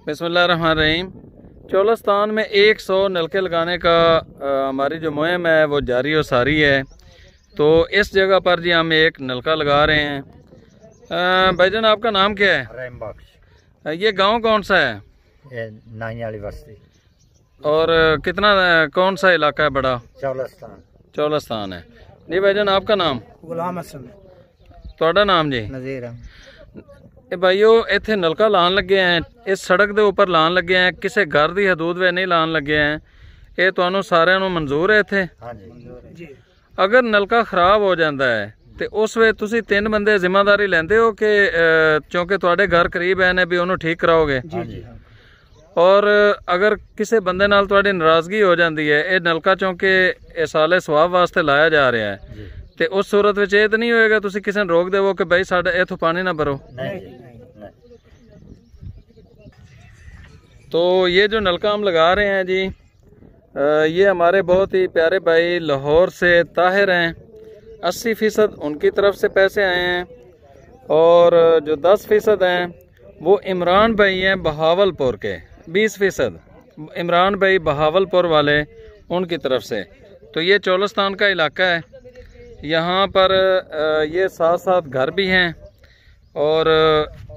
बिस्मिल्लाहिर्रहमानिर्रहीम। चोलस्तान में 100 नलके लगाने का हमारी जो मुहिम है वो जारी और सारी है। तो इस जगह पर जी हम एक नलका लगा रहे हैं। भाईजान आपका नाम क्या है? रहीम बख्श। ये गांव कौन सा है? ये नाई वाली बस्ती। और कितना कौन सा इलाका है बड़ा? चौलस्तान। चोलस्तान है जी। भाईजान आपका नाम? गुलाम हसन। ਤੁਹਾਡਾ नाम जी? नज़ीर। ਇਹ ਭਾਈਓ ਇੱਥੇ ਨਲਕਾ ਲਾਉਣ ਲੱਗੇ ਆ, ਇਸ ਸੜਕ ਦੇ ਉੱਪਰ ਲਾਉਣ ਲੱਗੇ ਆ, ਕਿਸੇ ਘਰ ਦੀ ਹਦੂਦ ਵਿੱਚ ਨਹੀਂ ਲਾਉਣ ਲੱਗੇ ਆ। ਇਹ ਤੁਹਾਨੂੰ ਸਾਰਿਆਂ ਨੂੰ ਮਨਜ਼ੂਰ ਹੈ ਇੱਥੇ? ਹਾਂਜੀ जी। ਅਗਰ ਨਲਕਾ ਖਰਾਬ ਹੋ ਜਾਂਦਾ ਹੈ ਤੇ ਉਸ ਵੇ ਤੁਸੀਂ 3 ਬੰਦੇ ਜ਼ਿੰਮੇਵਾਰੀ ਲੈਂਦੇ ਹੋ ਕਿ ਕਿਉਂਕਿ ਤੁਹਾਡੇ ਘਰ ਕਰੀਬ ਹੈ ਨੇ ਵੀ ਉਹਨੂੰ ਠੀਕ ਕਰਾਓਗੇ? ਹਾਂਜੀ। ਔਰ ਅਗਰ ਕਿਸੇ ਬੰਦੇ ਨਾਲ ਤੁਹਾਡੀ ਨਾਰਾਜ਼ਗੀ ਹੋ ਜਾਂਦੀ ਹੈ, ਇਹ ਨਲਕਾ ਕਿਉਂਕਿ ਇਹ ਸਾਲੇ ਸਵਾਬ ਵਾਸਤੇ ਲਾਇਆ ਜਾ ਰਿਹਾ ਹੈ, जी। ਤੇ ਉਸ ਸੂਰਤ ਵਿੱਚ ਇਹ ਤਾਂ ਨਹੀਂ ਹੋਏਗਾ ਤੁਸੀਂ ਕਿਸੇ ਨੂੰ ਰੋਕ ਦੇਵੋ ਕਿ ਭਾਈ ਸਾਡਾ ਇੱਥੋਂ ਪਾਣੀ ਨਾ ਭਰੋ? नहीं जी, नहीं। तो ये जो नलका हम लगा रहे हैं जी, ये हमारे बहुत ही प्यारे भाई लाहौर से ताहिर हैं। 80% उनकी तरफ से पैसे आए हैं और जो 10% हैं वो इमरान भाई हैं बहावलपुर के। 20% इमरान भाई बहावलपुर वाले उनकी तरफ से। तो ये चोलस्तान का इलाका है। यहाँ पर ये साथ साथ घर भी हैं और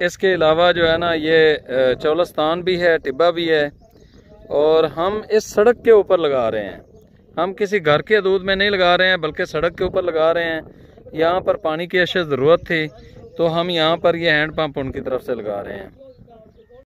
इसके अलावा जो है ना ये चोलस्तान भी है, टिब्बा भी है। और हम इस सड़क के ऊपर लगा रहे हैं, हम किसी घर के हदूद में नहीं लगा रहे हैं बल्कि सड़क के ऊपर लगा रहे हैं। यहाँ पर पानी की अशद ज़रूरत थी तो हम यहाँ पर ये हैंड पंप उनकी तरफ से लगा रहे हैं।